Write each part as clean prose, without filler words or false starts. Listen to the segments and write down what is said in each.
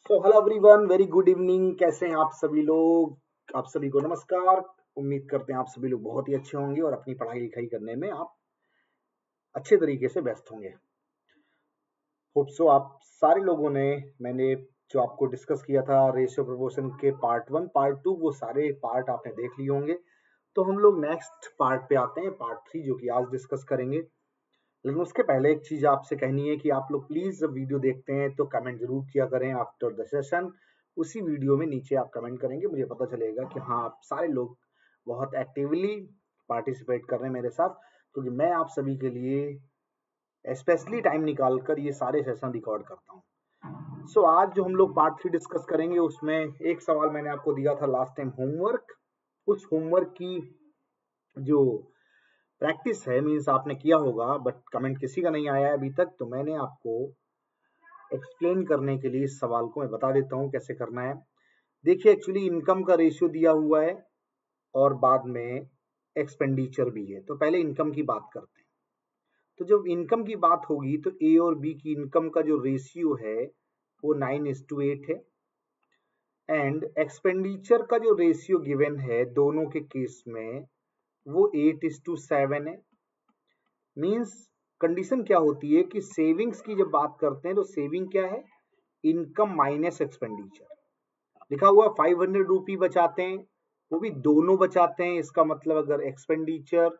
So hello everyone, very good evening. कैसे हैं आप सभी लोग? आप सभी को नमस्कार। उम्मीद करते हैं आप सभी लोग बहुत ही अच्छे होंगे और अपनी पढ़ाई लिखाई करने में आप अच्छे तरीके से व्यस्त होंगे। होप सो आप सारे लोगों ने, मैंने जो आपको डिस्कस किया था रेशियो प्रोपोर्शन के पार्ट 1 पार्ट 2, वो सारे पार्ट आपने देख लिए होंगे। तो हम लोग नेक्स्ट पार्ट पे आते हैं, पार्ट 3, जो कि आज डिस्कस करेंगे। लेकिन उसके पहले एक चीज आपसे कहनी है कि आप लोग प्लीज जब वीडियो देखते हैं तो कमेंट जरूर किया करें आफ्टर द सेशन। उसी वीडियो में नीचे आप कमेंट करेंगे, मुझे पता चलेगा कि हाँ, आप सारे लोग बहुत एक्टिवली पार्टिसिपेट कर रहे हैं मेरे साथ, क्योंकि मैं आप सभी के लिए स्पेशली टाइम निकाल कर ये सारे सेशन रिकॉर्ड करता हूँ। सो आज जो हम लोग पार्ट 3 डिस्कस करेंगे, उसमें एक सवाल मैंने आपको दिया था लास्ट टाइम, होमवर्क। उस होमवर्क की जो प्रैक्टिस है, मीन्स आपने किया होगा बट कमेंट किसी का नहीं आया है अभी तक, तो मैंने आपको एक्सप्लेन करने के लिए इस सवाल को मैं बता देता हूँ कैसे करना है। देखिए, एक्चुअली इनकम का रेशियो दिया हुआ है और बाद में एक्सपेंडिचर भी है। तो पहले इनकम की बात करते हैं। तो जब इनकम की बात होगी तो ए और बी की इनकम का जो रेशियो है वो 9:8 है, एंड एक्सपेंडिचर का जो रेशियो गिवन है दोनों के केस में वो 8:7 है। मीन्स कंडीशन क्या होती है कि सेविंग्स की जब बात करते हैं तो सेविंग क्या है? Income minus expenditure. लिखा हुआ 500 रुपी बचाते हैं, वो भी दोनों बचाते हैं। इसका मतलब अगर एक्सपेंडिचर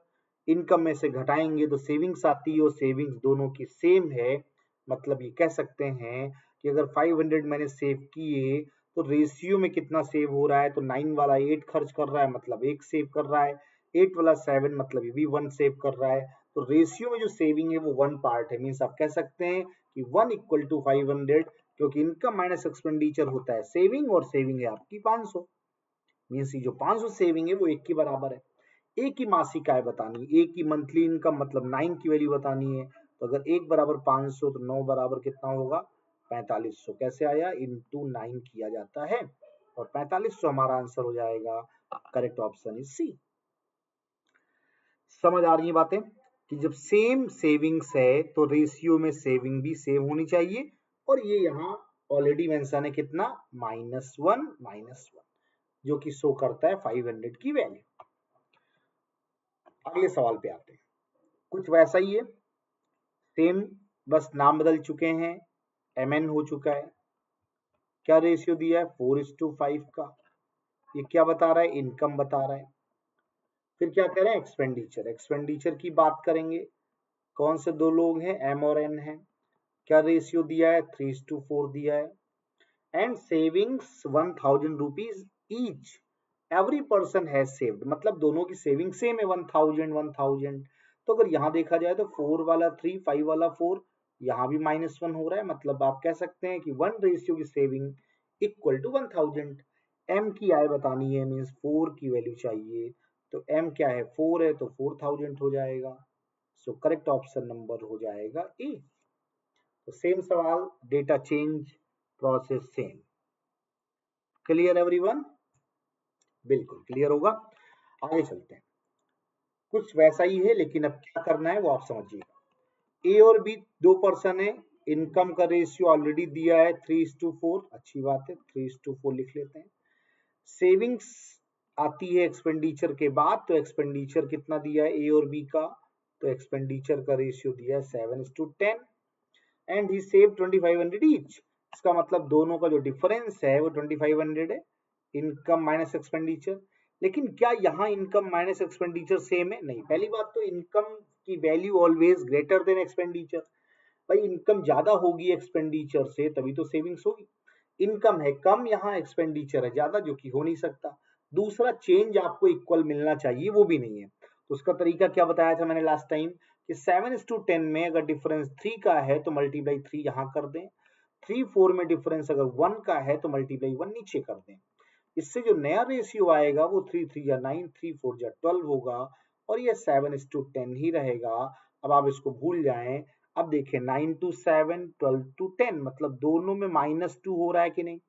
इनकम में से घटाएंगे तो सेविंग्स आती है, और सेविंग्स दोनों की सेम है। मतलब ये कह सकते हैं कि अगर 500 मैंने सेव किए तो रेशियो में कितना सेव हो रहा है? तो 9 वाला 8 खर्च कर रहा है, मतलब 1 सेव कर रहा है। 8 वाला 7, मतलब ये भी 1 सेव कर रहा है। तो रेशियो में जो सेविंग है वो 1 पार्ट है। मीन्स आप कह सकते हैं कि 1 इक्वल टू 500, क्योंकि इनकम माइनस एक्सपेंडिचर होता है सेविंग, और सेविंग है आपकी 500। मीन्स ये जो 500 सेविंग है वो 1 के बराबर है। एक की मासिक आय बतानी है, एक की मंथली इनकम, मतलब 9 की वैल्यू बतानी है। तो अगर 1 बराबर 500 तो 9 बराबर कितना होगा? 4500। कैसे आया? इंटू 9 किया जाता है, और 4500 हमारा आंसर हो जाएगा। Correct option is C. समझ आ रही है बातें कि जब सेम सेविंग्स है तो रेशियो में सेविंग भी सेम होनी चाहिए। और ये यहाँ ऑलरेडी मेंशन है कितना? -1, जो कि शो करता है 500 की वैल्यू। अगले सवाल पे आते हैं। कुछ वैसा ही है, सेम, बस नाम बदल चुके हैं, mn हो चुका है। क्या रेशियो दिया है? 4:5 का। ये क्या बता रहा है? इनकम बता रहा है। फिर क्या करें? एक्सपेंडिचर। एक्सपेंडिचर की बात करेंगे। कौन से दो लोग हैं? m और n है। क्या रेशियो दिया है? 3:4 दिया है। And savings 1000 rupees each. Every person has saved, मतलब दोनों की सेविंग सेम है, 1000। तो अगर यहाँ देखा जाए तो 4 वाला 3, 5 वाला 4, यहाँ भी -1 हो रहा है। मतलब आप कह सकते हैं कि 1 रेशियो की सेविंग इक्वल टू 1000। एम की आय बतानी है, मीन्स 4 की वैल्यू चाहिए। तो एम क्या है? 4 है, तो 4000 हो जाएगा। सो करेक्ट ऑप्शन नंबर हो जाएगा ए। तो सेम सवाल, data change, process same. Clear everyone? बिल्कुल क्लियर होगा। आगे चलते हैं। कुछ वैसा ही है, लेकिन अब क्या करना है वो आप समझिएगा। ए और बी दो पर्सन है, इनकम का रेशियो ऑलरेडी दिया है 3:4। अच्छी बात है, 3:4 लिख लेते हैं। सेविंग्स आती है एक्सपेंडिचर के बाद, तो एक्सपेंडिचर कितना दिया है ए और बी का? तो एक्सपेंडिचर का रेशियो दिया है 7:10, एंड ही सेव 2500 ईच। इसका मतलब दोनों का जो डिफरेंस है वो 2500 है, इनकम माइनस एक्सपेंडिचर। लेकिन क्या यहाँ इनकम माइनस एक्सपेंडिचर सेम है? नहीं। पहली बात तो इनकम की value always greater than expenditure. भाई इनकम ज्यादा होगी एक्सपेंडिचर से तभी तो सेविंग्स होगी। इनकम है कम, यहाँ एक्सपेंडिचर है ज्यादा, जो कि हो नहीं सकता। दूसरा, चेंज आपको इक्वल मिलना चाहिए, वो भी नहीं है। तो उसका तरीका क्या बताया था मैंने लास्ट टाइम कि 7:10 में अगर डिफरेंस 3 का है तो मल्टीप्लाई 3 यहाँ कर दें। 3:4 में डिफरेंस अगर 1 का है तो मल्टीप्लाई 1 नीचे कर दें। इससे जो नया रेशियो आएगा वो 3 3 या 9, 3 4 या 12 होगा, और ये 7:10 ही रहेगा। अब आप इसको भूल जाएं। अब देखिए 9:7, 12:10, मतलब दोनों में -2 हो रहा है कि नहीं?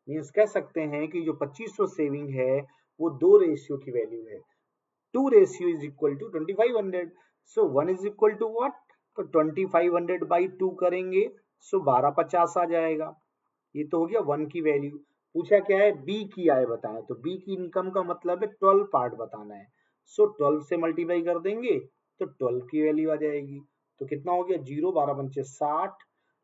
मीन्स कह सकते हैं कि जो 2500 सेविंग है वो दो रेशियो की वैल्यू है। 2 ratio is equal to 2500। So 1 is equal to what? तो 2500 बाई 2 करेंगे, सो 1250 आ जाएगा। ये तो हो गया 1 की वैल्यू। पूछा क्या है, बी की आय बताएं, तो बी की इनकम का मतलब है 12 पार्ट बताना है। सो 12 से मल्टीप्लाई कर देंगे तो 12 की वैल्यू आ जाएगी। तो कितना हो गया, 0 12 पंचे 60,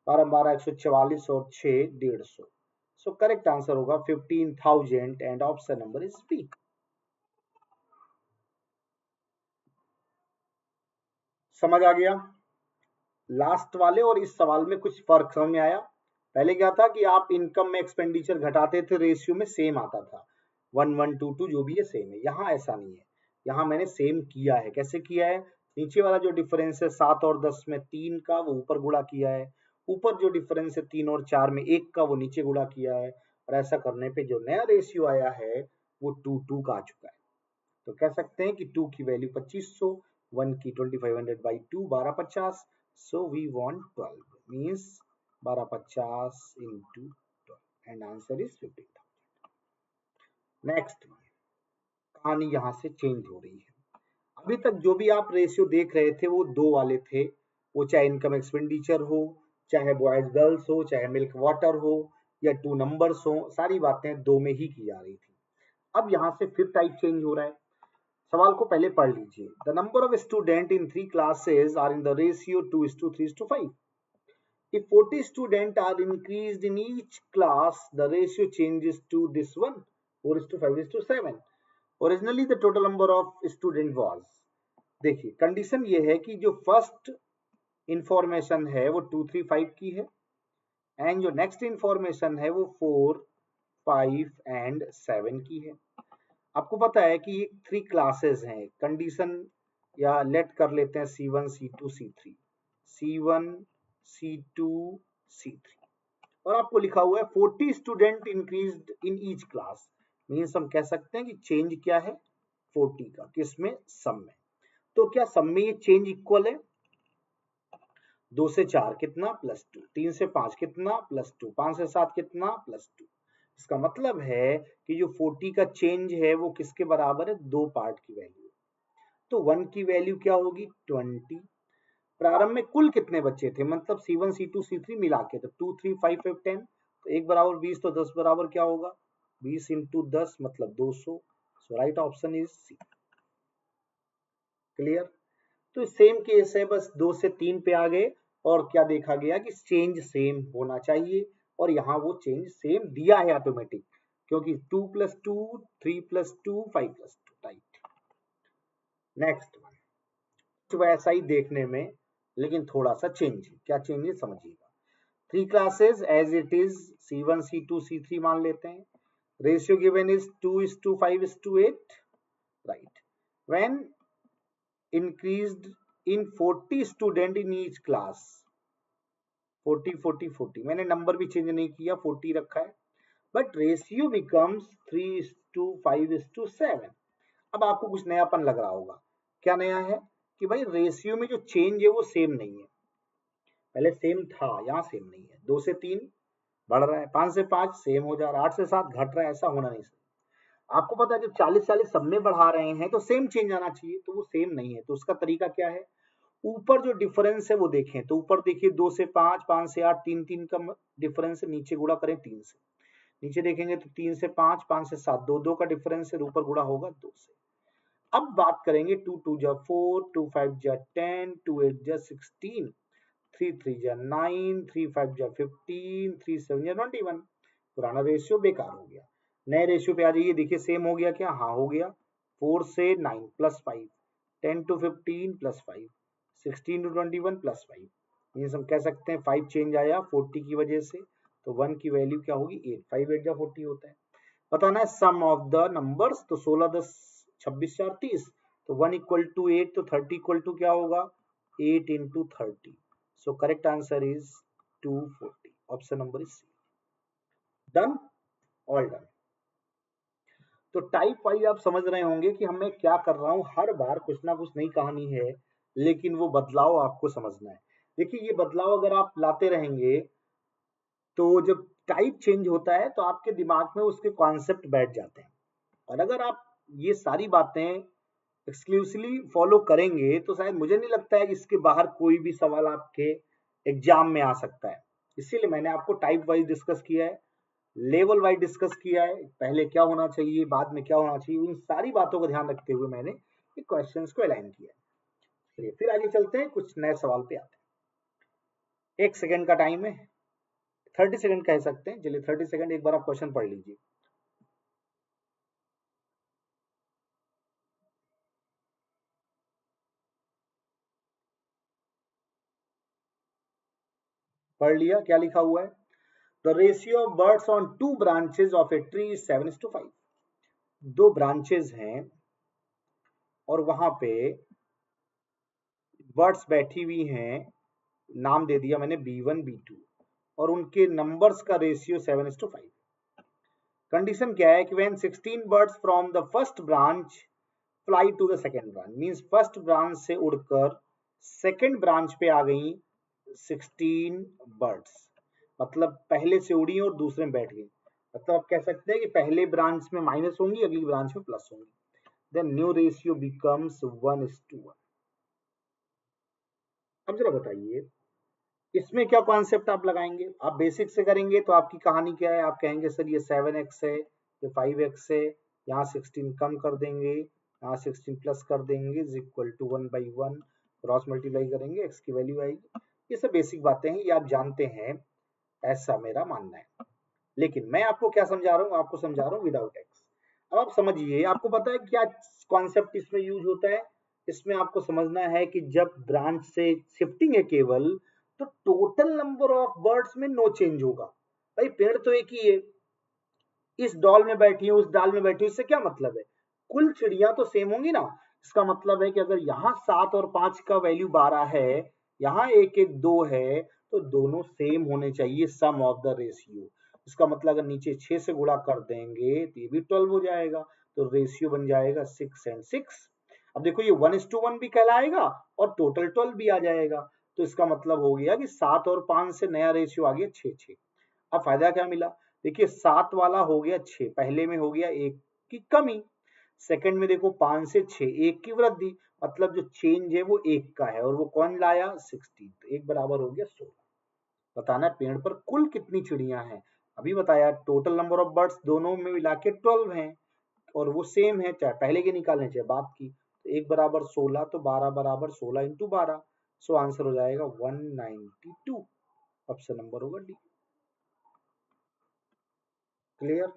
12 12 144 और 6 150। सो करेक्ट आंसर होगा 15,000 and option number is B. समझ आ गया लास्ट वाले और इस सवाल में कुछ फर्क समझ में आया? पहले क्या था कि आप इनकम में एक्सपेंडिचर घटाते थे, रेशियो में सेम आता था, 1 1 2 2 जो भी है सेम है। यहाँ ऐसा नहीं है, यहाँ मैंने सेम किया है। कैसे किया है, नीचे वाला जो डिफरेंस है 7 और 10 में 3 का, वो ऊपर गुणा किया है। ऊपर जो डिफरेंस है 3 और 4 में 1 का, वो नीचे गुणा किया है। और ऐसा करने पे जो नया रेशियो आया है वो 2 2 का आ चुका है। तो कह सकते हैं कि 2 की वैल्यू 2500, 1 की 2500 by 2 1250। So we want 12 means 1250 into 12 and answer is 15,000। Next कहानी यहाँ से चेंज हो रही है। अभी तक जो भी आप रेशियो देख रहे थे वो दो वाले थे, वो चाहे इनकम एक्सपेंडिचर हो, चाहे बॉयज गर्ल्स हो, चाहे मिल्क वाटर हो, या 2 नंबर्स हो, सारी बातें दो में ही की जा रही थी। अब यहाँ से फिर टाइप चेंज हो रहा है। सवाल को पहले पढ़ लीजिए। The number of student in 3 classes are in the ratio 2:3:5। If 40 students are increased in each class, the ratio changes to this one, 4:5:7. Originally the total number of student was, देखिए condition ये है कि जो first information है वो 2 3 5 की है, and जो नेक्स्ट इंफॉर्मेशन है वो 4 5 एंड 7 की है। आपको पता है कि 3 क्लासेस हैं, कंडीशन या लेट कर लेते हैं C1 C2 C3, C1 C2 C3, और आपको लिखा हुआ है 40 student increased in each class. Means हम कह सकते हैं कि चेंज क्या है 40 का, किसमें, सम में। तो क्या सम में ये चेंज इक्वल है, 2 से 4 कितना +2, 3 से 5 कितना +2, 5 से 7 कितना +2। इसका मतलब है कि जो 40 का चेंज है वो किसके बराबर है, 2 पार्ट की वैल्यू। तो 1 की वैल्यू क्या होगी 20। प्रारंभ में कुल कितने बच्चे थे, मतलब C1 C2 C3 मिला के, तो 2 3 5 5 10, तो 1 बराबर 20, तो 10 बराबर क्या होगा 20 इंटू 10 मतलब 200। So right option is C. Clear? तो सेम केस है, बस 2 से 3 पे आ गए, और क्या देखा गया कि चेंज सेम होना चाहिए, और यहाँ वो चेंज सेम दिया है ऑटोमेटिक, क्योंकि 2 + 2 3 + 2 5 + 2 राइट। नेक्स्ट वन तो वैसा ही देखने में, लेकिन थोड़ा सा चेंज है। क्या चेंज है समझिएगा। 3 classes as it is, C1 C2 C3 मान लेते हैं। Ratio given is 2:5:8 right. When increased in 40 student in each class, 40 40 40, मैंने नंबर भी चेंज नहीं किया, 40 रखा है, बट रेशियो बिकम्स 3:5:7। अब आपको कुछ नयापन लग रहा होगा। क्या नया है कि भाई रेशियो में जो चेंज है वो सेम नहीं है, पहले सेम था, यहाँ सेम नहीं है। 2 से 3 बढ़ रहा है, 5 से 5 सेम हो जा रहा है, 8 से 7 घट रहा है, ऐसा होना नहीं। आपको पता है जब 40 40 सब में बढ़ा रहे हैं तो सेम चेंज आना चाहिए, तो वो सेम नहीं है। तो उसका तरीका क्या है, ऊपर जो डिफरेंस है वो देखें, तो ऊपर देखिए 2 से 5 5 से 8 3 3 का डिफरेंस है, नीचे गुणा करें 3 से। नीचे देखेंगे तो 3 से 5 5 से 7 2 2 का डिफरेंस है, ऊपर गुणा होगा 2 से। अब बात करेंगे 2 2 जा 4 2 5 जा 10 2 8 जा 16 3 3 जा 9 3 5 जा 15 3 7 जा 21। पुराना रेशियो बेकार हो गया, नए रेशियो पे आ जाइए, देखिए सेम हो गया क्या, हाँ हो गया। 4 से 9 + 5, 10 to 15 + 5, 16 to 21 + 5, मीन्स हम कह सकते हैं 5 चेंज आया 40 की वजह से। तो 1 की वैल्यू क्या होगी 8, 5 8 जा 40 होता है। बताना है सम ऑफ द नंबर्स, तो 16 10 26 4 30, तो 1 = 8, तो 30 = क्या होगा 8 × 30। So correct answer is 240, option number is C. Done, all done. तो टाइप वाइज आप समझ रहे होंगे कि मैं क्या कर रहा हूं, हर बार कुछ ना कुछ नई कहानी है, लेकिन वो बदलाव आपको समझना है। देखिए ये बदलाव अगर आप लाते रहेंगे तो जब टाइप चेंज होता है तो आपके दिमाग में उसके कॉन्सेप्ट बैठ जाते हैं, और अगर आप ये सारी बातें एक्सक्लूसिवली फॉलो करेंगे तो शायद मुझे नहीं लगता है कि इसके बाहर कोई भी सवाल आपके एग्जाम में आ सकता है। इसीलिए मैंने आपको टाइप वाइज डिस्कस किया है, लेवल वाइज डिस्कस किया है, पहले क्या होना चाहिए, बाद में क्या होना चाहिए, उन सारी बातों को ध्यान रखते हुए मैंने क्वेश्चंस को अलाइन किया है। चलिए फिर आगे चलते हैं, कुछ नए सवाल पे आते हैं। 1 सेकंड का टाइम है, 30 सेकंड कह सकते हैं। चलिए 30 सेकंड, एक बार आप क्वेश्चन पढ़ लीजिए। पढ़ लिया? क्या लिखा हुआ है? The ratio of birds on 2 branches of a tree is 7:5। 2 branches हैं और वहां पे बर्ड्स बैठी हुई हैं, नाम दे दिया मैंने B1 B2, और उनके नंबर्स का रेशियो 7:5। कंडीशन क्या है कि when 16 birds from the first branch fly to the second branch, means first branch से उड़कर सेकेंड ब्रांच पे आ गई 16 बर्ड्स, मतलब पहले से उड़ी और दूसरे में बैठ गई। मतलब आप कह सकते हैं कि पहले ब्रांच में माइनस होंगी, अगली ब्रांच में प्लस होंगी। Then new ratio becomes 1:1। अब जरा बताइए इसमें क्या कॉन्सेप्ट आप लगाएंगे? आप बेसिक से करेंगे तो आपकी कहानी क्या है, आप कहेंगे सर ये 7x है, ये 5x है, यहाँ 16 कम कर देंगे, यहाँ 16 प्लस कर देंगे, is equal to 1/1, cross multiply करेंगे, x की वैल्यू आएगी। ये सब बेसिक बातें हैं, ये आप जानते हैं, ऐसा मेरा मानना है। लेकिन मैं आपको क्या समझा रहा हूँ, आपको समझा रहा हूँ विदाउट एक्स। अब आप समझिए, आपको पता है क्या कॉन्सेप्ट इसमें यूज होता है? इसमें आपको समझना है कि जब ब्रांच से शिफ्टिंग है केवल, तो टोटल नंबर ऑफ बर्ड्स में नो चेंज होगा। भाई पेड़ तो एक ही है, इस डॉल में बैठी है, उस डाल में बैठी है, इससे क्या मतलब है? कुल चिड़िया तो सेम होंगी ना। इसका मतलब है कि अगर यहाँ 7 और 5 का वैल्यू 12 है, यहाँ 1 1 2 है, तो दोनों सेम होने चाहिए, सम ऑफ द रेशियो। इसका मतलब अगर नीचे 6 से गुणा कर देंगे तो ये भी 12 हो जाएगा, तो रेशियो बन जाएगा 6 and 6। अब देखो ये 1:1 भी कहलाएगा और टोटल 12 भी आ जाएगा, तो इसका मतलब हो गया कि 7 और 5 से नया रेशियो आ गया 6:6। अब फायदा क्या मिला? देखिए 7 वाला हो गया 6, पहले में हो गया 1 की कमी, सेकंड में देखो 5 से 6 1 की वृद्धि, मतलब जो चेंज है वो 1 का है, और वो कौन लाया? 16। तो 1 बराबर हो गया 16। बताना पेड़ पर कुल कितनी चिड़िया हैं? अभी बताया टोटल नंबर ऑफ बर्ड्स दोनों में मिला के 12 हैं, और वो सेम है, चाहे पहले के निकालने चाहे बाद की। तो 1 बराबर 16, तो 12 बराबर 16 इंटू 12, सो आंसर हो जाएगा 192। ऑप्शन नंबर होगा डी। क्लियर?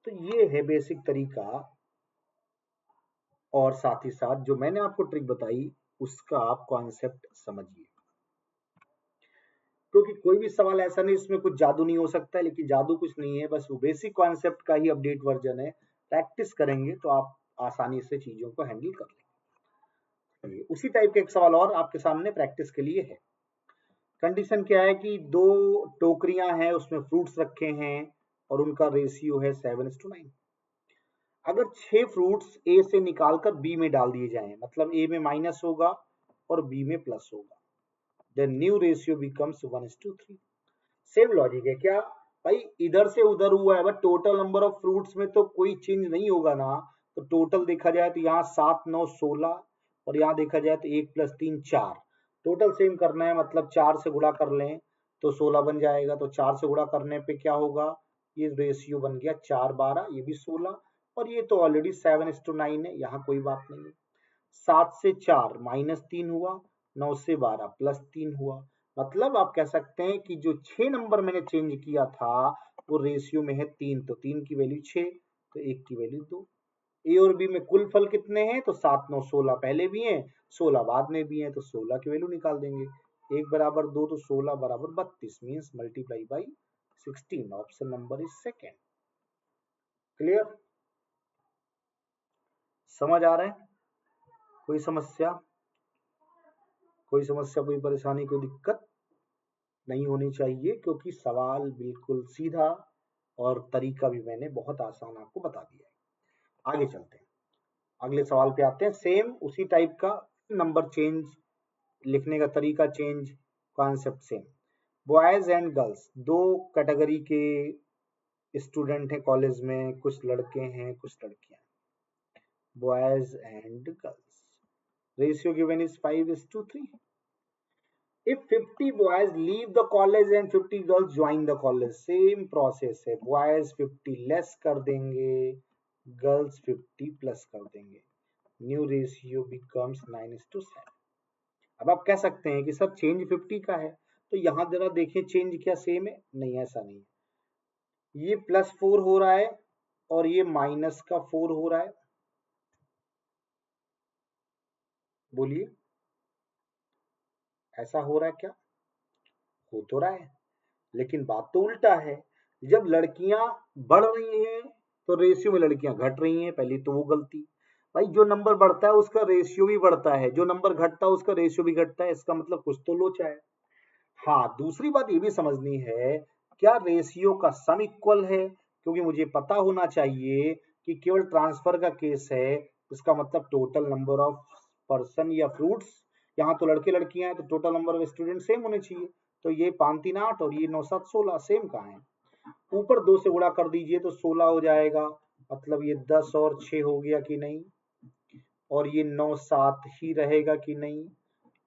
तो ये है बेसिक तरीका, और साथ ही साथ जो मैंने आपको ट्रिक बताई उसका आप कॉन्सेप्ट समझिए, क्योंकि कोई भी सवाल ऐसा नहीं इसमें कुछ जादू नहीं हो सकता है, लेकिन जादू कुछ नहीं है, बस वो बेसिक कॉन्सेप्ट का ही अपडेट वर्जन है। प्रैक्टिस करेंगे तो आप आसानी से चीजों को हैंडल कर लेंगे। उसी टाइप का एक सवाल और आपके सामने प्रैक्टिस के लिए है। कंडीशन क्या है कि 2 टोकरियां हैं, उसमें फ्रूट्स रखे हैं और उनका रेशियो है 7:9। अगर 6 फ्रूट्स ए से निकालकर बी में डाल दिए जाएं, मतलब ए में माइनस होगा और बी में प्लस होगा, then new ratio becomes 1:3। Same logic है क्या? भाई इधर से उधर हुआ है, but total number of fruits में तो कोई चेंज नहीं होगा ना। तो टोटल देखा जाए तो यहाँ 7 9 16, और यहाँ देखा जाए तो 1 + 3 4, टोटल सेम करना है, मतलब 4 से गुणा कर लें तो 16 बन जाएगा। तो 4 से गुणा करने पे क्या होगा? ये रेशियो बन गया 4 12, ये भी 16, और ये तो ऑलरेडी 7:9 है, यहाँ कोई बात नहीं है। 7 से 4 -3 हुआ, 9 से 12 +3 हुआ, मतलब आप कह सकते हैं कि जो 6 नंबर मैंने चेंज किया था वो रेशियो में है 3, तो 3 की वैल्यू 6, तो 1 की वैल्यू 2। ए और बी में कुल फल कितने हैं? तो 7 9 16 पहले भी हैं, 16 बाद में भी हैं, तो 16 की वैल्यू निकाल देंगे। 1 बराबर 2, तो 16 बराबर 32, means multiply by 16। Option number is second. Clear? समझ आ रहा है? कोई समस्या, कोई समस्या, कोई परेशानी, कोई दिक्कत नहीं होनी चाहिए, क्योंकि सवाल बिल्कुल सीधा और तरीका भी मैंने बहुत आसान आपको बता दिया है। आगे चलते हैं, अगले सवाल पे आते हैं। सेम उसी टाइप का, नंबर चेंज, लिखने का तरीका change, concept same. Boys and girls, 2 category के स्टूडेंट हैं कॉलेज में, कुछ लड़के हैं कुछ लड़कियां। Boys and girls, ratio given is 5:3। If 50 boys leave the college and 50 girls join the college, same process है, बॉयज 50 लेस कर देंगे, गर्ल्स 50 प्लस कर देंगे, न्यू रेशियो बिकम्स 9:7। अब आप कह सकते हैं कि सर चेंज 50 का है, तो यहां जरा देखिए चेंज क्या सेम है, नहीं ऐसा नहीं, ये +4 हो रहा है और ये -4 हो रहा है, बोलिए ऐसा हो रहा है क्या? हो तो रहा है, लेकिन बात तो उल्टा है। जब लड़कियां बढ़ रही हैं तो रेशियो में लड़कियां घट रही हैं, पहली तो वो गलती। भाई जो नंबर बढ़ता है उसका रेशियो भी बढ़ता है, जो नंबर घटता है उसका रेशियो भी घटता है, इसका मतलब कुछ तो लोचा है। हाँ, दूसरी बात ये भी समझनी है, क्या रेशियो का सम इक्वल है, क्योंकि मुझे पता होना चाहिए कि केवल ट्रांसफर का केस है, इसका मतलब टोटल नंबर ऑफ पर्सन या फ्रूट्स, यहाँ तो लड़के लड़कियां हैं तो total number of student same होने चाहिए। तो ये 5 3 8 और ये 9 7 16 सेम कहाँ है? ऊपर 2 से गुणा कर दीजिए तो 16 हो जाएगा, मतलब ये 10 और 6 हो गया कि नहीं, और ये 9 7 ही रहेगा कि नहीं।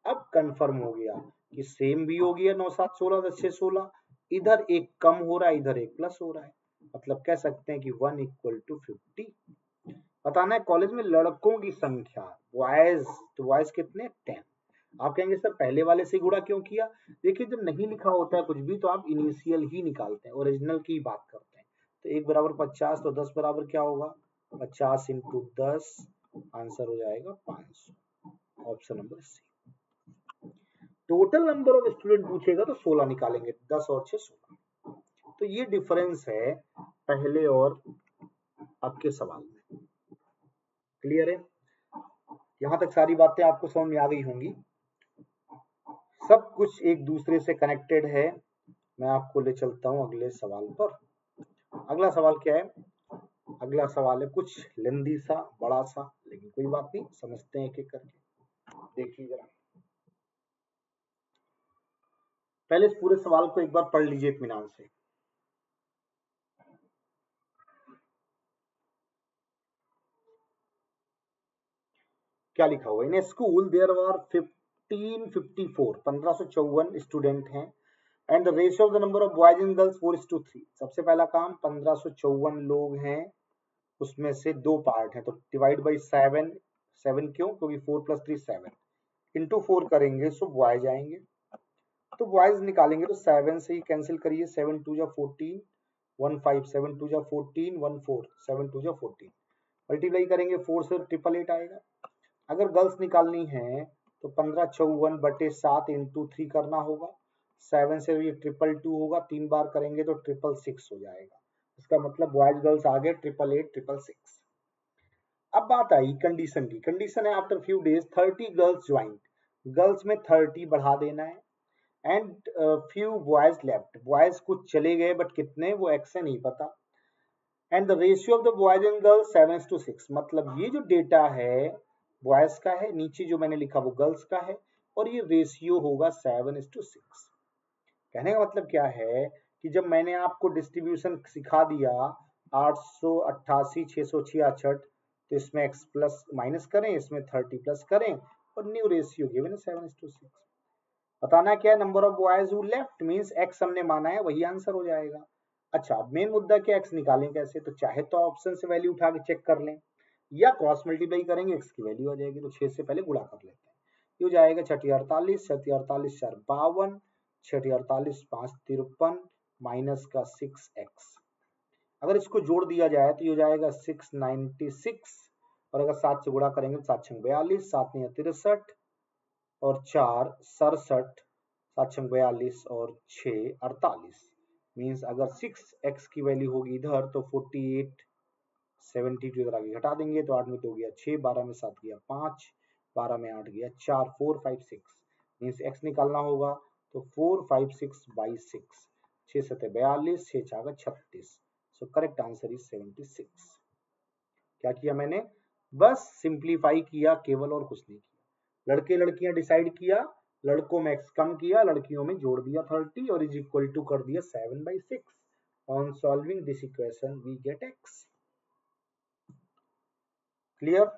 अब कंफर्म हो गया कि सेम भी हो गया, 9 7 16 10 6 16, इधर एक कम हो रहा है इधर एक प्लस हो रहा है, मतलब कह सकते हैं कि 1 = 50। बताना है कॉलेज में लड़कों की संख्या, बॉयज, तो बॉयज कितने 10। आप कहेंगे सर पहले वाले से गुणा क्यों किया? देखिए जब नहीं लिखा होता है कुछ भी तो आप इनिशियल ही निकालते हैं, ओरिजिनल की बात करते हैं। तो 1 = 50 तो 10 बराबर क्या होगा, 50 × 10, आंसर हो जाएगा 500, option number C. Total number of student पूछेगा तो 16 निकालेंगे, 10 और 6 16। तो ये डिफरेंस है पहले और आपके सवाल में। क्लियर है? यहां तक सारी बातें आपको समझ में आ गई होंगी, सब कुछ एक दूसरे से कनेक्टेड है। मैं आपको ले चलता हूं अगले सवाल पर। अगला सवाल क्या है? अगला सवाल है कुछ लेंदी सा, बड़ा सा, लेकिन कोई बात नहीं, समझते हैं एक एक करके। देखिए जरा, पहले इस पूरे सवाल को एक बार पढ़ लीजिए इत्मीनान से। क्या लिखा हुआ है? In school there were 1554, 1554 student हैं, and the ratio of the number of boys and girls 4:3। सबसे पहला काम, 1554 लोग हैं, उसमें से दो पार्ट हैं, तो डिवाइड बाई 7। 7 क्यों? क्योंकि 4 + 3 7, इंटू 4 करेंगे सो बॉयज आएंगे, तो बॉयज निकालेंगे तो 7 से ही कैंसिल करिए, 7 2 = 14, 1 5, 7 2 = 14, 1 4, 7 2 = 14, मल्टीप्लाई करेंगे 4 से, 888 आएगा। अगर गर्ल्स निकालनी है तो 1554/7 इंटू 3 करना होगा, 7 से ये 222 होगा, 3 बार करेंगे तो 666 हो जाएगा, इसका मतलब बॉयज गर्ल्स आ गए 888 666। अब बात आई कंडीशन की, कंडीशन है after few days 30 girls join, girls में 30 बढ़ा देना है, and few boys left, boys कुछ चले गए बट कितने वो एक्स है नहीं पता, and the ratio of the boys and girls 7:6, मतलब ये जो डेटा है बॉयज का है, नीचे जो मैंने लिखा वो गर्ल्स का है, और ये रेशियो होगा 7:6। कहने का मतलब क्या है कि जब मैंने आपको डिस्ट्रीब्यूशन सिखा दिया 888 666, तो इसमें x प्लस माइनस करें, इसमें 30 प्लस करें, और न्यू रेशियो गिवन 7:6। बताना क्या है, number of boys who left, means x हमने माना है वही आंसर हो जाएगा। अच्छा, अब मेन मुद्दा क्या, x निकालें कैसे? तो चाहे तो ऑप्शन से वैल्यू उठा के चेक कर लें, या क्रॉस मल्टीप्लाई करेंगे, x की वैल्यू आ जाएगी, तो 6 से पहले गुणा कर लेते हैं, ये हो जाएगा 6 48, 6 48 4 52, 6 48 5 53, माइनस का 6x। अगर इसको जोड़ दिया जाए तो ये हो जाएगा 696, और अगर 7 से गुणा करेंगे तो 7 6 42, 7 9 63, और 4 67, 7 6 42 और 6 48, मीन्स अगर 6x की वैल्यू होगी इधर तो 48, 72 इधर आगे घटा देंगे तो 8 में 2 गया 6, 12 में 7 गया 5, 12 में 8 गया 4, 4 5 6, मीन्स x निकालना होगा तो 4 5 6 by 6, 6 7 42, 6 4 36, so correct answer is 76। क्या किया मैंने? बस सिंप्लीफाई किया केवल, और कुछ नहीं किया। लड़के लड़कियां डिसाइड किया, लड़कों में x कम किया, लड़कियों में जोड़ दिया 30, और इज इक्वल टू कर दिया 7/6। On solving this equation we get x। Clear?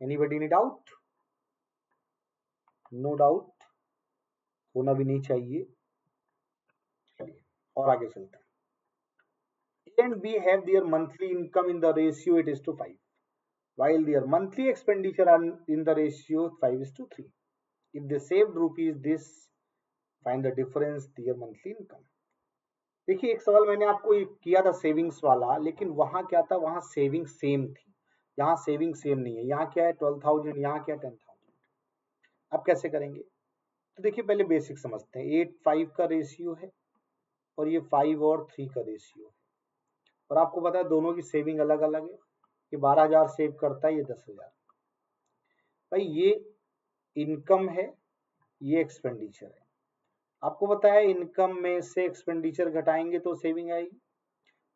Anybody any doubt? No doubt होना भी नहीं चाहिए। चलिए और आगे चलते हैं। A and B have their monthly income in the ratio 8:5, while their monthly expenditure are in the ratio 5:3. If they saved rupees this, find the difference their monthly income. देखिए एक सवाल मैंने आपको किया था सेविंग्स वाला, लेकिन वहां क्या था, वहां सेविंग सेम थी, यहाँ सेविंग सेम नहीं है। यहाँ क्या है 12,000, यहाँ क्या 10,000। अब कैसे करेंगे? तो देखिए पहले बेसिक समझते हैं। 8:5 का रेशियो है और ये 5 और 3 का रेशियो है, और आपको पता है दोनों की सेविंग अलग अलग है। ये 12,000 सेव करता है, ये 10,000। भाई ये इनकम है, ये एक्सपेंडिचर है। आपको पता है इनकम में से एक्सपेंडिचर घटाएंगे तो सेविंग आएगी,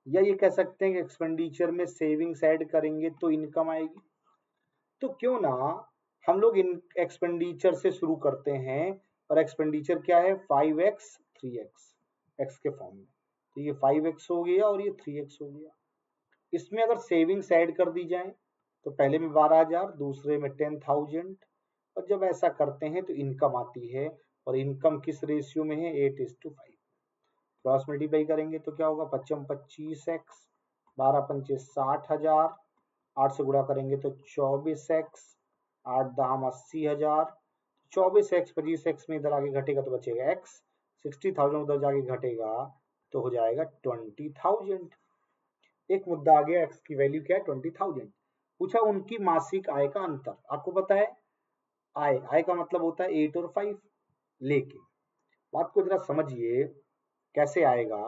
या ये कह सकते हैं कि एक्सपेंडिचर में सेविंग्स ऐड करेंगे तो इनकम आएगी। तो क्यों ना हम लोग इन एक्सपेंडिचर से शुरू करते हैं, और एक्सपेंडिचर क्या है 5x 3x, x के फॉर्म में। तो ये 5x हो गया और ये 3x हो गया। इसमें अगर सेविंग्स ऐड कर दी जाए तो पहले में 12,000, दूसरे में 10,000, और जब ऐसा करते हैं तो इनकम आती है, और इनकम किस रेशियो में है 8:5। क्रॉस मल्टीप्लाई करेंगे तो क्या होगा 55 25x, 12 पंचे 60,000, 8 से गुणा करेंगे तो 24x, 8 दाम 80,000, 24x 25x में इधर आगे घटेगा तो बचेगा x, 60,000 उधर जाके घटेगा तो हो जाएगा 20,000। एक मुद्दा आ गया, x की वैल्यू क्या है 20,000। पूछा उनकी मासिक आय का अंतर। आपको पता है आय का मतलब होता है 8 और 5, लेकिन बात को जरा समझिए कैसे आएगा।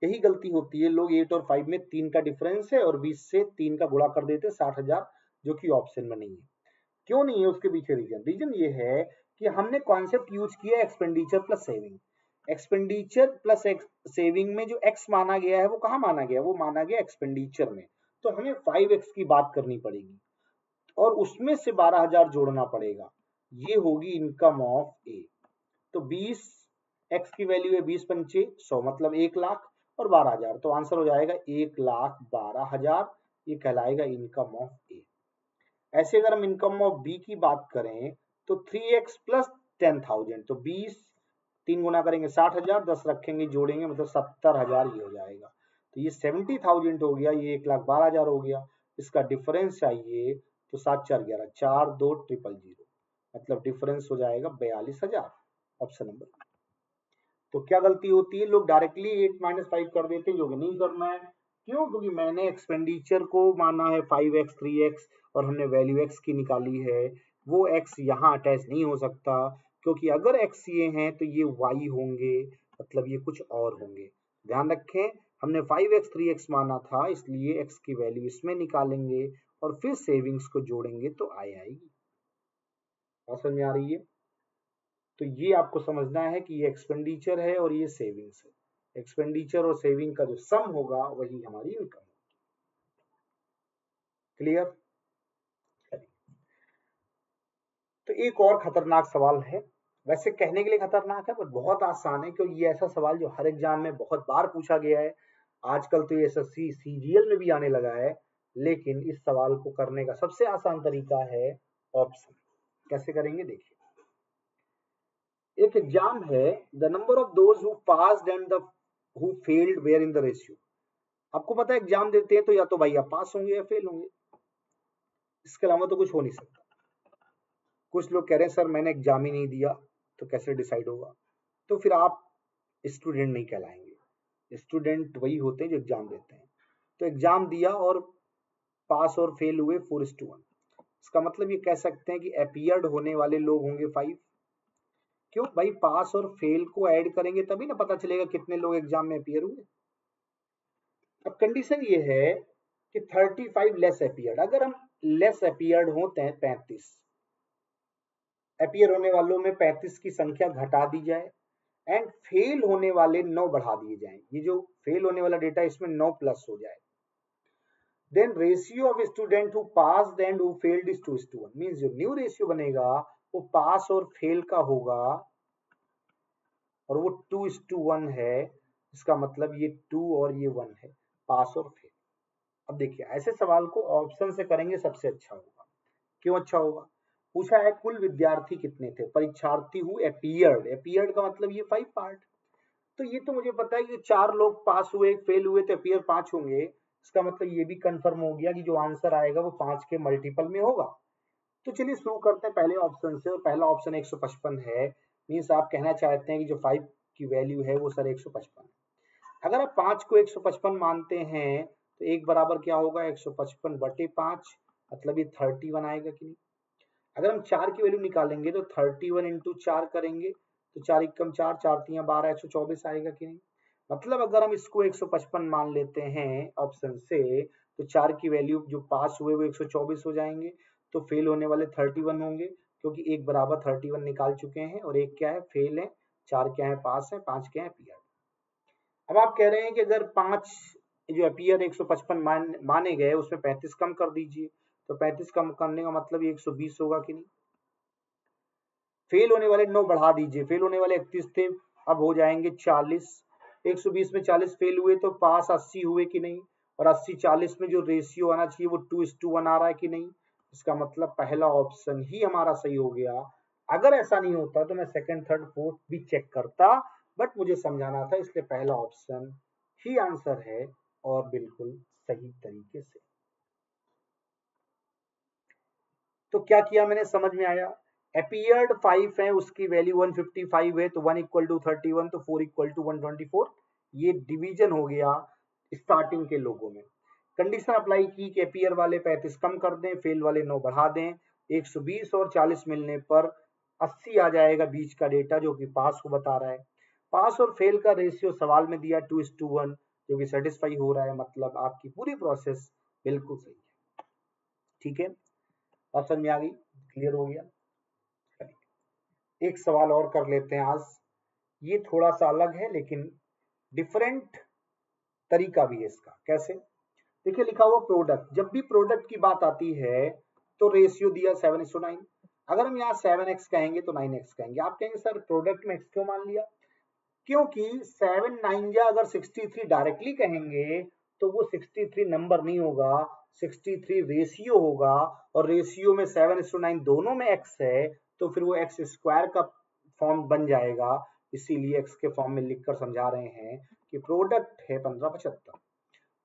यही गलती होती है, लोग 8 और 5 में 3 का डिफरेंस है और 20 से 3 का गुणा कर देते 60,000, जो कि ऑप्शन में नहीं है। क्यों नहीं है उसके पीछे रीजन ये है कि हमने कॉन्सेप्ट यूज किया expenditure plus saving. Expenditure plus saving में जो एक्स माना गया है वो कहाँ माना गया, वो माना गया एक्सपेंडिचर में। तो हमें 5x की बात करनी पड़ेगी और उसमें से 12,000 जोड़ना पड़ेगा। ये होगी इनकम ऑफ ए। तो 20 x की वैल्यू है 20 पंचे 100, मतलब 1 लाख और 12,000, तो आंसर हो जाएगा 1,12,000। ये कहलाएगा इनकम ऑफ ए। ऐसे अगर हम इनकम ऑफ बी की बात करें तो 3x प्लस 10,000, तो 20 3 गुना करेंगे 60,000, 10 रखेंगे जोड़ेंगे मतलब 70,000 ये हो जाएगा। तो ये 70,000 हो गया, ये 1,12,000 हो गया। इसका डिफरेंस चाहिए तो 7 4 11 4 2 000, मतलब डिफरेंस हो जाएगा 42,000। Option number. तो क्या गलती होती है, लोग डायरेक्टली 8 - 5 कर देते हैं, जो कि नहीं करना है। क्यों? क्योंकि मैंने एक्सपेंडिचर को माना है 5x 3x और हमने वैल्यू x की निकाली है। वो x यहाँ अटैच नहीं हो सकता, क्योंकि अगर x ये हैं तो ये y होंगे, मतलब ये कुछ और होंगे। ध्यान रखें, हमने 5x 3x माना था, इसलिए x की वैल्यू इसमें निकालेंगे और फिर सेविंग्स को जोड़ेंगे तो आएगी। समझ में आ रही है? तो ये आपको समझना है कि ये एक्सपेंडिचर है और ये सेविंग्स है। एक्सपेंडिचर और सेविंग का जो सम होगा वही हमारी इनकम। क्लियर? तो एक और खतरनाक सवाल है, वैसे कहने के लिए खतरनाक है पर बहुत आसान है, क्योंकि ये ऐसा सवाल जो हर एग्जाम में बहुत बार पूछा गया है। आजकल तो ये एसएससी सीजीएल में भी आने लगा है, लेकिन इस सवाल को करने का सबसे आसान तरीका है ऑप्शन। कैसे करेंगे देखिए। एक एग्जाम है, the number of those who passed and the who failed were in the ratio. आपको पता है एग्जाम देते हैं तो या तो भाई आप पास होंगे या फेल होंगे, इसके अलावा तो कुछ हो नहीं सकता। कुछ लोग कह रहे हैं सर मैंने एग्जाम ही नहीं दिया, तो कैसे डिसाइड होगा? तो फिर आप स्टूडेंट नहीं कहलाएंगे। स्टूडेंट वही होते हैं जो एग्जाम देते हैं। तो एग्जाम दिया और पास और फेल हुए 4:1। इसका मतलब ये कह सकते हैं कि अपीयर्ड होने वाले लोग होंगे 5। क्यों भाई? पास और फेल को ऐड करेंगे तभी ना पता चलेगा कितने लोग एग्जाम में अपीयर हुए। अब कंडीशन ये है कि 35 लेस अपीयर्ड। अगर हम लेस अपीयर्ड होते हैं 35, अपीयर होने वालों में 35 की संख्या घटा दी जाए एंड फेल होने वाले 9 बढ़ा दिए जाएं, ये जो फेल होने वाला डेटा इसमें 9 प्लस हो जाए, then ratio of student who passed and who failed is 2:1। Means जो न्यू रेशियो बनेगा वो पास और फेल का होगा, और वो 2:1 है। इसका मतलब ये 2 और ये 1 है, पास और फेल। अब देखिए ऐसे सवाल को ऑप्शन से करेंगे सबसे अच्छा होगा। क्यों अच्छा होगा? पूछा है कुल विद्यार्थी कितने थे, परीक्षार्थी हु अपीयर्ड, अपीयर्ड का मतलब ये 5 पार्ट। तो ये तो मुझे पता है कि 4 लोग पास हुए, फेल हुए तो अपीयर 5 होंगे। इसका मतलब ये भी कंफर्म हो गया कि जो आंसर आएगा वो 5 के मल्टीपल में होगा। तो चलिए शुरू करते हैं पहले ऑप्शन से, और पहला ऑप्शन 155 है। मीन्स आप कहना चाहते हैं कि जो 5 की वैल्यू है वो सर 155 है। अगर आप 5 को 155 मानते हैं तो एक बराबर क्या होगा, 155 बटे 5, मतलब ये 31 आएगा कि नहीं। अगर हम 4 की वैल्यू निकालेंगे तो 31 इंटू 4 करेंगे तो 4 एकम 4, 4 तियां 12, 124 आएगा कि नहीं। मतलब अगर हम इसको 155 मान लेते हैं ऑप्शन से, तो 4 की वैल्यू जो पास हुए वो 124 हो जाएंगे, तो फेल होने वाले 31 होंगे, क्योंकि एक बराबर 31 निकाल चुके हैं और एक क्या है, फेल है। 4 क्या है, पास है, 5 क्या है, पीआर। अब आप कह रहे हैं कि अगर 5 जो अपीयर 155 माने गए उसमें 35 कम कर दीजिए, तो 35 कम करने का मतलब ये 120 होगा कि नहीं। फेल होने वाले 9 बढ़ा दीजिए, फेल होने वाले 31 थे, अब हो जाएंगे 40। 120 में 40 फेल हुए तो पास 80 हुए कि नहीं, और 80 40 में जो रेशियो आना चाहिए वो 2:1 आ रहा है कि नहीं। इसका मतलब पहला ऑप्शन ही हमारा सही हो गया। अगर ऐसा नहीं होता तो मैं सेकंड थर्ड फोर्थ भी चेक करता, बट मुझे समझाना था, इसलिए पहला ऑप्शन ही आंसर है और बिल्कुल सही तरीके से। तो क्या किया मैंने, समझ में आया। अपीयर्ड 5 है, उसकी वैल्यू 155 है, तो 1 इक्वल टू 31, तो 4 इक्वल टू 124। ये डिवीजन हो गया स्टार्टिंग के लोगों में। कंडीशन अप्लाई की कि अपीयर वाले 35 कम कर दें, फेल वाले 9 बढ़ा दें। 120 और 40 मिलने पर 80 आ जाएगा बीच का डेटा, जो कि पास को बता रहा है। पास और फेल का रेशियो सवाल में दिया 2:1, जो कि सेटिस्फाई हो रहा है, मतलब आपकी पूरी प्रोसेस बिल्कुल सही है। ठीक है, बात समझ में आ गई, क्लियर हो गया। एक सवाल और कर लेते हैं आज, ये थोड़ा सा अलग है लेकिन डिफरेंट तरीका भी है इसका। कैसे, देखिए लिखा हुआ प्रोडक्ट, जब भी प्रोडक्ट की बात आती है तो रेशियो दिया 7:9। अगर हम यहाँ 7x कहेंगे तो 9x कहेंगे। आप कहेंगे सर प्रोडक्ट में x क्यों मान लिया, क्योंकि 7 9 या अगर 63 डायरेक्टली कहेंगे तो वो 63 नंबर नहीं होगा, 63 रेशियो होगा, और रेशियो में 7:9 दोनों में x है, तो फिर वो x स्क्वायर का फॉर्म बन जाएगा। इसीलिए x के फॉर्म में लिखकर समझा रहे हैं कि प्रोडक्ट है 1575।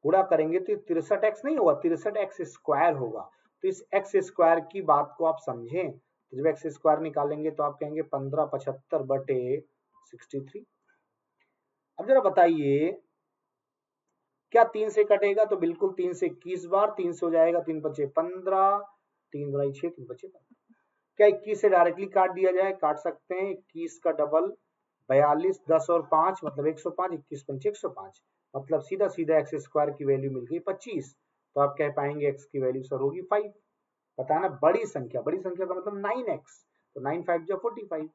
गुणा करेंगे तो 63x नहीं होगा, 63x स्क्वायर होगा। तो इस x स्क्वायर की बात को आप समझें, तो जब x स्क्वायर निकालेंगे तो आप कहेंगे 1575 बटे 63। अब जरा बताइए, क्या 3 से कटेगा, तो बिल्कुल 3 से 21 बार, 3 से हो जाएगा 3 5 15, 3 2 6, 3 5 15। क्या 21 से डायरेक्टली काट दिया जाए, काट सकते हैं। 21 का डबल 42, 10 और 5 मतलब 105, 21 पंचे 105, मतलब सीधा सीधा एक्स स्क्वायर की वैल्यू मिल गई 25। तो आप कह पाएंगे एक्स की वैल्यू सर होगी 5। बताना बड़ी संख्या, बड़ी संख्या का मतलब 9x, तो 9 5 जा 45,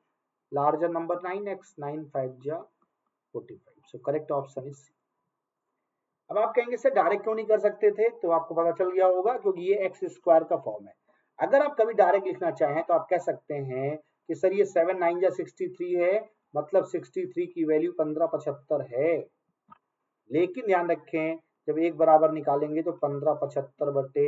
लार्जर नंबर 9x, 9 5 जा 45। So correct option is C. अब आप कहेंगे सर डायरेक्ट क्यों नहीं कर सकते थे, तो आपको पता चल गया होगा क्योंकि ये एक्स स्क्वायर का फॉर्म है। अगर आप कभी डायरेक्ट लिखना चाहें तो आप कह सकते हैं कि सर ये 7 9 जा 63 है, मतलब 63 की वैल्यू 1575 है। लेकिन ध्यान रखें, जब एक बराबर निकालेंगे तो 1575 बटे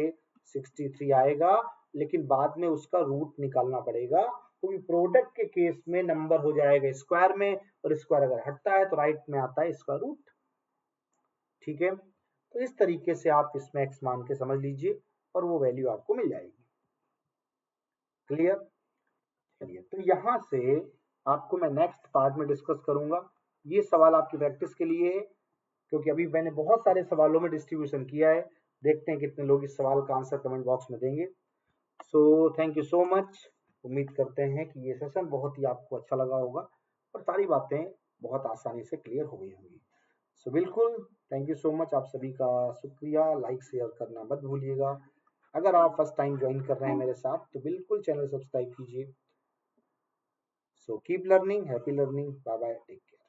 63 आएगा, लेकिन बाद में उसका रूट निकालना पड़ेगा, क्योंकि प्रोडक्ट के केस में नंबर हो जाएगा स्क्वायर में, और स्क्वायर अगर हटता है तो राइट में आता है इसका रूट। ठीक है, तो इस तरीके से आप इसमें x मान के समझ लीजिए और वो वैल्यू आपको मिल जाएगी। क्लियर, चलिए तो यहां से आपको मैं नेक्स्ट पार्ट में डिस्कस करूंगा। ये सवाल आपकी प्रैक्टिस के लिए है, क्योंकि अभी मैंने बहुत सारे सवालों में डिस्ट्रीब्यूशन किया है। देखते हैं कितने लोग इस सवाल का आंसर कमेंट बॉक्स में देंगे। So thank you so much. उम्मीद करते हैं कि ये सेशन बहुत ही आपको अच्छा लगा होगा और सारी बातें बहुत आसानी से क्लियर हो गई होंगी। सो बिल्कुल थैंक यू सो मच, आप सभी का शुक्रिया। लाइक शेयर करना मत भूलिएगा। अगर आप फर्स्ट टाइम ज्वाइन कर रहे हैं मेरे साथ तो बिल्कुल चैनल सब्सक्राइब कीजिए। So keep learning, happy learning, bye bye, take care.